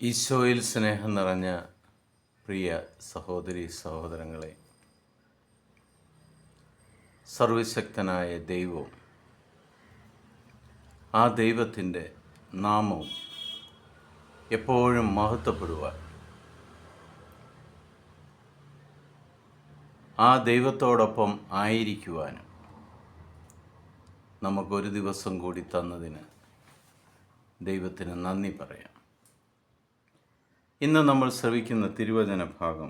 ഈശോയിൽ സ്നേഹം നിറഞ്ഞ പ്രിയ സഹോദരി സഹോദരങ്ങളെ, സർവശക്തനായ ദൈവവും ആ ദൈവത്തിൻ്റെ നാമവും എപ്പോഴും മഹത്വപ്പെടുവാൻ, ആ ദൈവത്തോടൊപ്പം ആയിരിക്കുവാനും നമുക്കൊരു ദിവസം കൂടി തന്നതിന് ദൈവത്തിന് നന്ദി പറയാം. ഇന്ന് നമ്മൾ ശ്രവിക്കുന്ന തിരുവചന ഭാഗം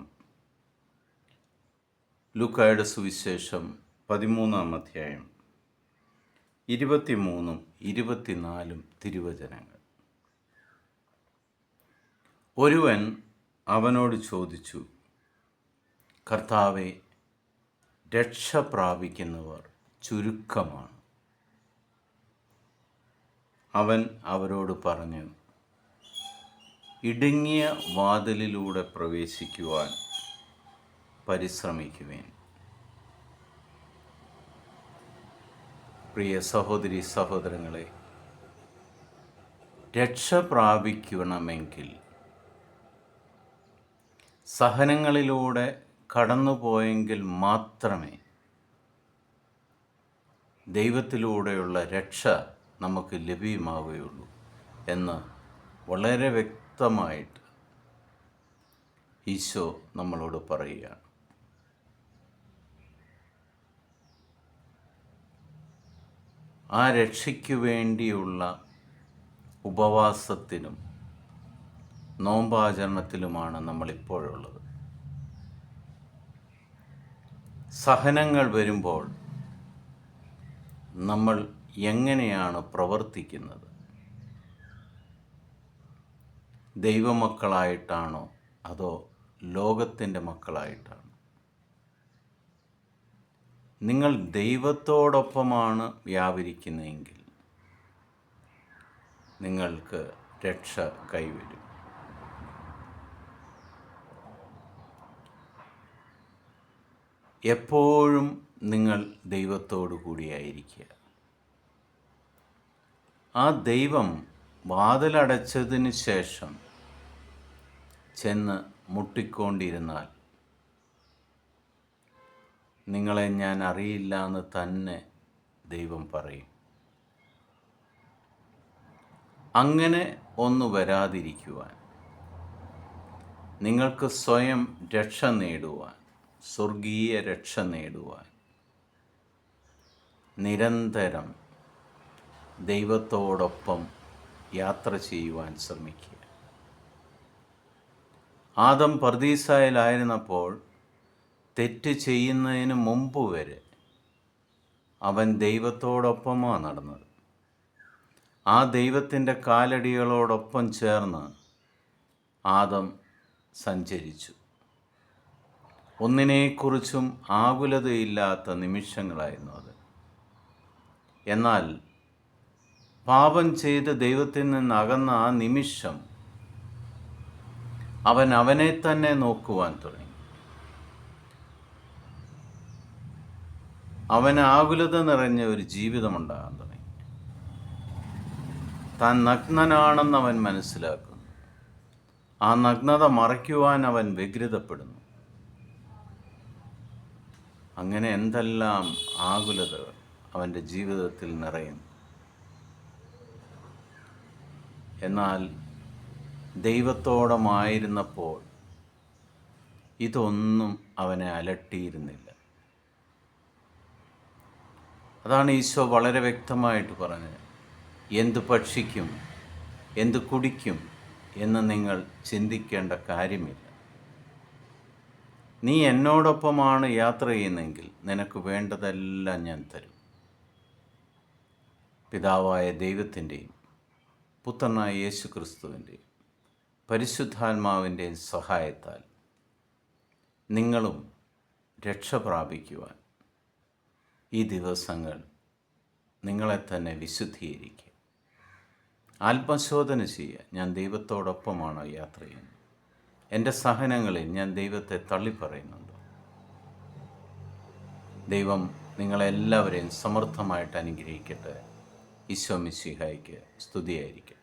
ലൂക്കായുടെ സുവിശേഷം 13-ാം അധ്യായം 23-ഉം 24-ഉം തിരുവചനങ്ങൾ. ഒരുവൻ അവനോട് ചോദിച്ചു, കർത്താവേ, രക്ഷ പ്രാപിക്കുന്നവർ ചുരുക്കമാണ്. അവൻ അവരോട് പറഞ്ഞു, ഇടുങ്ങിയ വാതിലിലൂടെ പ്രവേശിക്കുവാൻ പരിശ്രമിക്കുവേൻ. പ്രിയ സഹോദരി സഹോദരങ്ങളെ, രക്ഷ പ്രാപിക്കണമെങ്കിൽ സഹനങ്ങളിലൂടെ കടന്നുപോയെങ്കിൽ മാത്രമേ ദൈവത്തിലൂടെയുള്ള രക്ഷ നമുക്ക് ലഭ്യമാവുകയുള്ളൂ എന്ന് വളരെ വ്യക്തമായിട്ട് ഈശോ നമ്മളോട് പറയുകയാണ്. ആ രക്ഷയ്ക്കു വേണ്ടിയുള്ള ഉപവാസത്തിലും നോമ്പാചരണത്തിലുമാണ് നമ്മളിപ്പോഴുള്ളത്. സഹനങ്ങൾ വരുമ്പോൾ നമ്മൾ എങ്ങനെയാണ് പ്രവർത്തിക്കുന്നത്? ദൈവമക്കളായിട്ടാണോ അതോ ലോകത്തിൻ്റെ മക്കളായിട്ടാണോ? നിങ്ങൾ ദൈവത്തോടൊപ്പമാണ് വ്യാപരിക്കുന്നതെങ്കിൽ നിങ്ങൾക്ക് രക്ഷ കൈവരും. എപ്പോഴും നിങ്ങൾ ദൈവത്തോടു കൂടിയായിരിക്കുക. ആ ദൈവം വാതിലടച്ചതിന് ശേഷം ചെന്ന് മുട്ടിക്കൊണ്ടിരുന്നാൽ നിങ്ങളെ ഞാൻ അറിയില്ല എന്ന് തന്നെ ദൈവം പറയും. അങ്ങനെ ഒന്ന് വരാതിരിക്കുവാൻ, നിങ്ങൾക്ക് സ്വയം രക്ഷ നേടുവാൻ, സ്വർഗീയ രക്ഷ നേടുവാൻ നിരന്തരം ദൈവത്തോടൊപ്പം യാത്ര ചെയ്യുവാൻ ശ്രമിക്കുക. ആദം പർദീസായിലായിരുന്നപ്പോൾ തെറ്റ് ചെയ്യുന്നതിന് മുമ്പ് വരെ അവൻ ദൈവത്തോടൊപ്പമാണ് നടന്നത്. ആ ദൈവത്തിൻ്റെ കാലടികളോടൊപ്പം ചേർന്ന് ആദം സഞ്ചരിച്ചു. ഒന്നിനെക്കുറിച്ചും ആകുലതയില്ലാത്ത നിമിഷങ്ങളായിരുന്നു അത്. എന്നാൽ പാപം ചെയ്ത് ദൈവത്തിൽ നിന്ന് അകന്ന ആ നിമിഷം അവൻ അവനെ തന്നെ നോക്കുവാൻ തുടങ്ങി. അവന് ആകുലത നിറഞ്ഞ ഒരു ജീവിതമുണ്ടാകാൻ തുടങ്ങി. താൻ നഗ്നനാണെന്ന് അവൻ മനസ്സിലാക്കുന്നു. ആ നഗ്നത മറയ്ക്കുവാൻ അവൻ വ്യഗ്രതപ്പെടുന്നു. അങ്ങനെ എന്തെല്ലാം ആകുലതകൾ അവൻ്റെ ജീവിതത്തിൽ നിറയുന്നു. എന്നാൽ ദൈവത്തോടമായിരുന്നപ്പോൾ ഇതൊന്നും അവനെ അലട്ടിയിരുന്നില്ല. അതാണ് ഈശോ വളരെ വ്യക്തമായിട്ട് പറഞ്ഞത്. എന്ത് ഭക്ഷിക്കും, എന്ത് കുടിക്കും എന്ന് നിങ്ങൾ ചിന്തിക്കേണ്ട കാര്യമില്ല. നീ എന്നോടൊപ്പമാണ് യാത്ര ചെയ്യുന്നതെങ്കിൽ നിനക്ക് വേണ്ടതെല്ലാം ഞാൻ തരും. പിതാവായ ദൈവത്തിൻ്റെയും പുത്രനായ യേശു ക്രിസ്തുവിൻ്റെയും പരിശുദ്ധാത്മാവിൻ്റെയും സഹായത്താൽ നിങ്ങളും രക്ഷ പ്രാപിക്കുവാൻ ഈ ദിവസങ്ങൾ നിങ്ങളെ തന്നെ വിശുദ്ധീകരിക്കുക. ആത്മശോധന ചെയ്യുക. ഞാൻ ദൈവത്തോടൊപ്പമാണോ യാത്ര ചെയ്യുന്നത്? എൻ്റെ സഹനങ്ങളിൽ ഞാൻ ദൈവത്തെ തള്ളിപ്പറയുന്നുണ്ടോ? ദൈവം നിങ്ങളെല്ലാവരെയും സമൃദ്ധമായിട്ട് അനുഗ്രഹിക്കട്ടെ. ഈശോ മിശിഹായ്ക്ക് സ്തുതിയായിരിക്കട്ടെ.